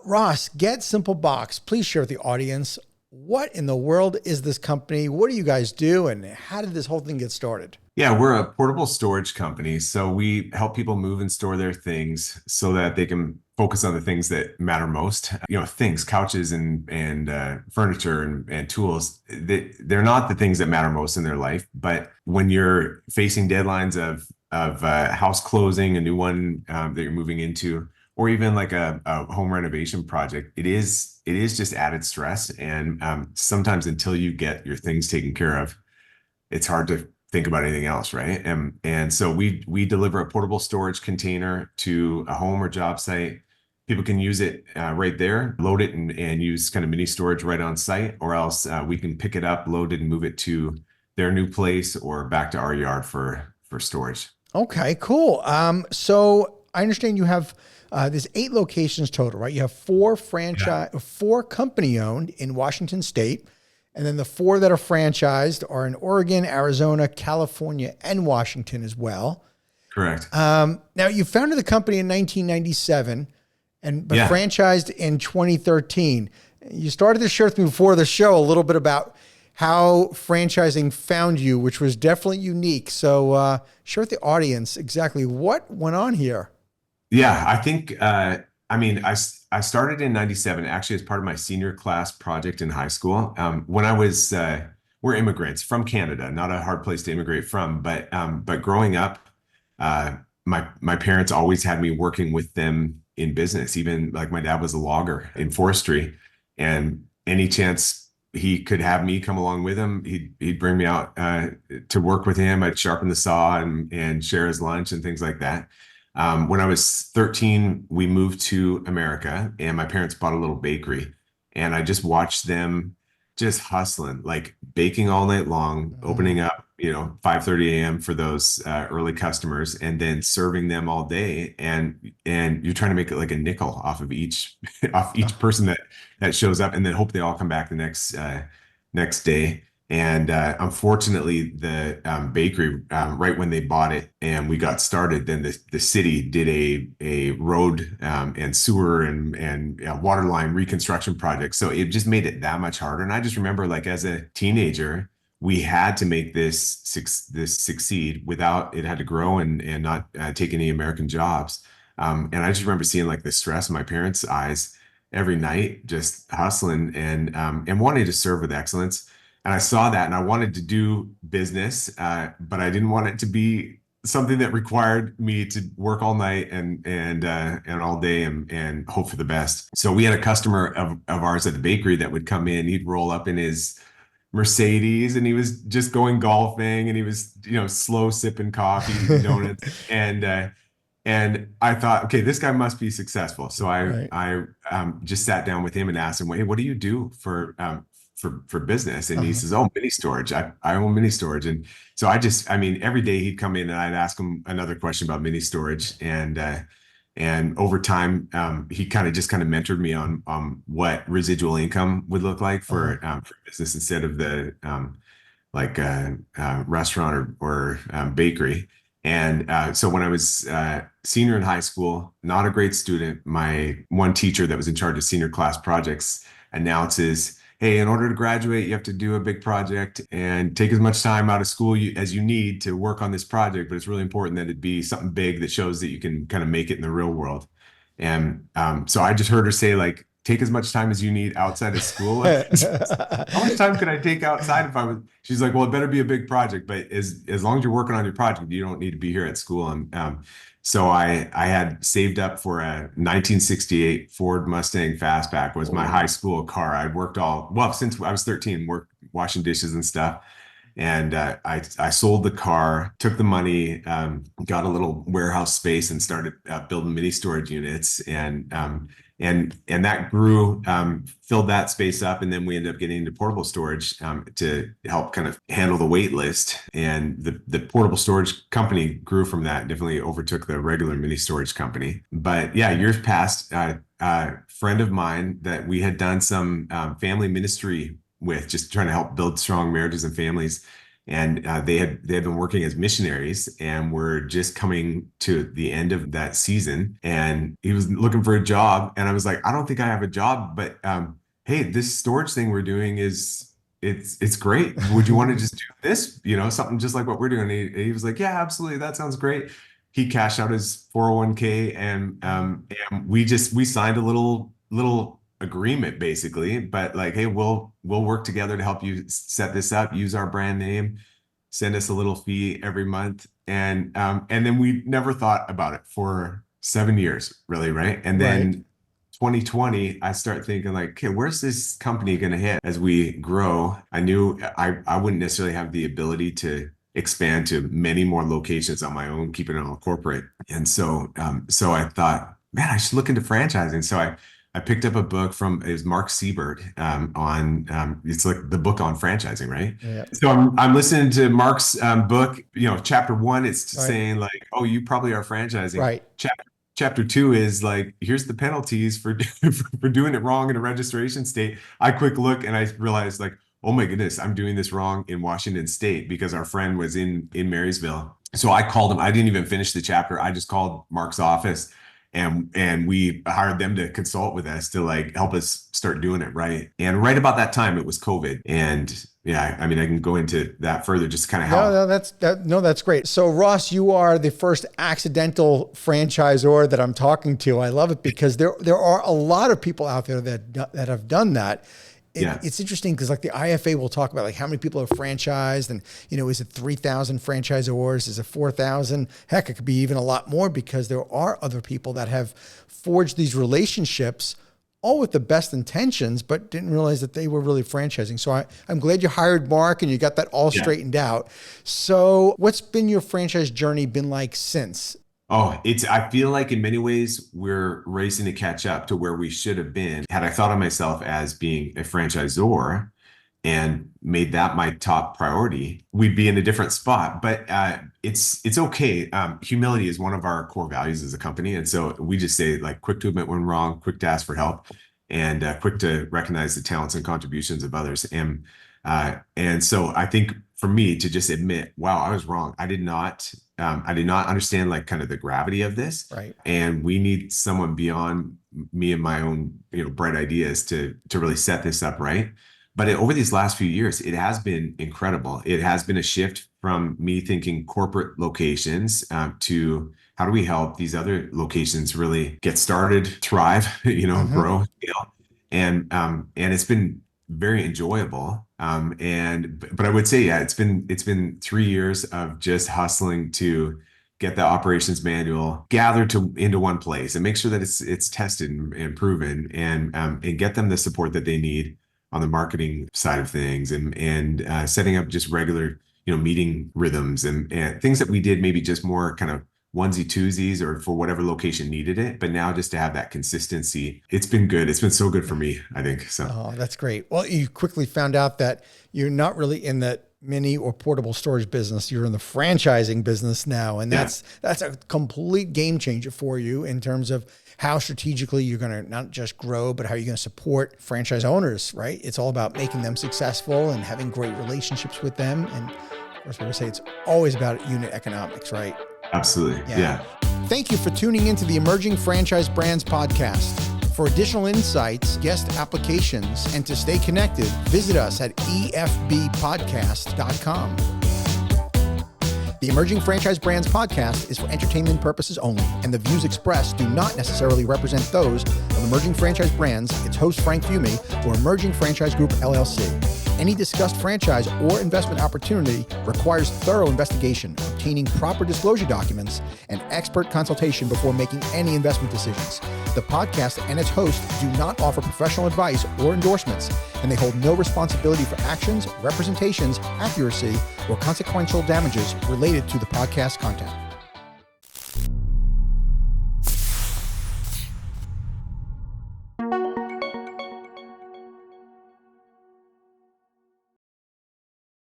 Ross, Get Simple Box. Please share with the audience what in the world is this company? What do you guys do? And how did this whole thing get started? Yeah, we're a portable storage company. So we help people move and store their things so that they can focus on the things that matter most. Things, couches and furniture and tools. They're not the things that matter most in their life. But when you're facing deadlines of house closing, a new one that you're moving into, or even like a home renovation project, it is just added stress. And sometimes until you get your things taken care of, it's hard to think about anything else, right? And so we deliver a portable storage container to a home or job site. People can use it right there, load it and use kind of mini storage right on site, or else we can pick it up, load it, and move it to their new place or back to our yard for storage. Okay, cool. So I understand you have there's 8 locations total, right? You have Yeah, four company owned in Washington State, and then the 4 that are franchised are in Oregon, Arizona, California, and Washington as well. correct. Now you founded the company in 1997, and but Yeah. franchised in 2013. You started to share with me before the show a little bit about how franchising found you, which was definitely unique. So share with the audience exactly what went on here. Yeah, I think I started in 97 actually as part of my senior class project in high school. When I was we're immigrants from Canada, not a hard place to immigrate from, but growing up, my parents always had me working with them in business. Even like my dad was a logger in forestry, and any chance he could have me come along with him, he'd bring me out to work with him. I'd sharpen the saw and share his lunch and things like that. When I was 13, we moved to America and my parents bought a little bakery. And I just watched them just hustling, like baking all night long, Mhm. opening up, 5:30 a.m. for those early customers and then serving them all day. And you're trying to make it like a nickel off of each off each person that shows up and then hope they all come back the next day. And unfortunately, the bakery, right when they bought it and we got started, then the city did a road and sewer and water line reconstruction project. So it just made it that much harder. And I just remember, like as a teenager, we had to make this succeed without it had to grow and not take any American jobs. And I just remember seeing like the stress in my parents' eyes every night, just hustling and wanting to serve with excellence. And I saw that and I wanted to do business, but I didn't want it to be something that required me to work all night and all day and hope for the best. So we had a customer of ours at the bakery that would come in. He'd roll up in his Mercedes and he was just going golfing and he was, slow sipping coffee, eating donuts. And I thought, okay, this guy must be successful. So Right. I just sat down with him and asked him, hey, what do you do for business? And he Uh-huh. says, oh, mini storage. I own mini storage. And so every day he'd come in and I'd ask him another question about mini storage. And over time, he kind of mentored me on what residual income would look like Uh-huh. for business instead of the like restaurant or bakery. And so when I was senior in high school, not a great student, my one teacher that was in charge of senior class projects announces, hey, in order to graduate, you have to do a big project and take as much time out of school as you need to work on this project. But it's really important that it be something big that shows that you can kind of make it in the real world. And so I just heard her say, like, take as much time as you need outside of school. How much time could I take outside if I was? She's like, well, it better be a big project, but as long as you're working on your project, you don't need to be here at school. And so I had saved up for a 1968 Ford Mustang Fastback was my high Oh. school car. I'd worked since I was 13, worked washing dishes and stuff. And I sold the car, took the money, got a little warehouse space, and started building mini storage units. And that grew, filled that space up, and then we ended up getting into portable storage to help kind of handle the wait list. And the portable storage company grew from that, definitely overtook the regular mini storage company. But yeah, years passed. Friend of mine that we had done some family ministry with, just trying to help build strong marriages and families. And they had been working as missionaries and were just coming to the end of that season. And he was looking for a job. And I was like, I don't think I have a job, but hey, this storage thing we're doing it's great. Would you want to just do this? Something just like what we're doing. He was like, yeah, absolutely. That sounds great. He cashed out his 401k and we signed a little agreement basically, but like, hey, we'll work together to help you set this up, use our brand name, send us a little fee every month. And then we never thought about it for 7 years, really, right? And then 2020, I start thinking like, okay, where's this company going to hit as we grow? I knew I wouldn't necessarily have the ability to expand to many more locations on my own, keeping it all corporate. And so I thought, man, I should look into franchising. So I picked up a book it was Mark Siebert on it's like the book on franchising, right? Yeah. So I'm listening to Mark's book, chapter 1, it's saying like, oh, you probably are franchising. Right. Chapter 2 is like, here's the penalties for doing it wrong in a registration state. I quick look and I realized like, oh my goodness, I'm doing this wrong in Washington State because our friend was in Marysville. So I called him. I didn't even finish the chapter. I just called Mark's office and we hired them to consult with us to like help us start doing it right. And right about that time, it was COVID. And yeah, I mean, I can go into that further, just kind of how. That's great. So Ross, you are the first accidental franchisor that I'm talking to. I love it because there are a lot of people out there that have done that. It's interesting because like the IFA will talk about like how many people are franchised and, is it 3,000 franchisors? Is it 4,000? Heck, it could be even a lot more because there are other people that have forged these relationships all with the best intentions, but didn't realize that they were really franchising. So I'm glad you hired Mark and you got that all straightened out. So what's been your franchise journey been like since? Oh, I feel like in many ways we're racing to catch up to where we should have been. Had I thought of myself as being a franchisor and made that my top priority, we'd be in a different spot. But it's okay. Humility is one of our core values as a company. And so we just say like quick to admit when wrong, quick to ask for help, and quick to recognize the talents and contributions of others. And so I think for me to just admit, wow, I was wrong. I did not understand like kind of the gravity of this. Right. And we need someone beyond me and my own, bright ideas to really set this up right. But over these last few years, it has been incredible. It has been a shift from me thinking corporate locations to how do we help these other locations really get started, thrive, grow, scale. And it's been very enjoyable. But I would say, it's been 3 years of just hustling to get the operations manual gathered into one place and make sure that it's tested and proven and get them the support that they need on the marketing side of things and setting up just regular, meeting rhythms and things that we did maybe just more kind of onesie twosies or for whatever location needed it. But now just to have that consistency, it's been good. It's been so good for me, I think. So. Oh, that's great. Well, you quickly found out that you're not really in that mini or portable storage business. You're in the franchising business now. And that's a complete game changer for you in terms of how strategically you're going to not just grow, but how you're going to support franchise owners, right? It's all about making them successful and having great relationships with them. And of course, we would say it's always about unit economics, right? Absolutely. Yeah. Thank you for tuning into the Emerging Franchise Brands podcast. For additional insights, guest applications, and to stay connected, visit us at efbpodcast.com. The Emerging Franchise Brands podcast is for entertainment purposes only, and the views expressed do not necessarily represent those of Emerging Franchise Brands, its host Frank Fumey, or Emerging Franchise Group, LLC. Any discussed franchise or investment opportunity requires thorough investigation, obtaining proper disclosure documents, and expert consultation before making any investment decisions. The podcast and its host do not offer professional advice or endorsements, and they hold no responsibility for actions, representations, accuracy, or consequential damages related to the podcast content.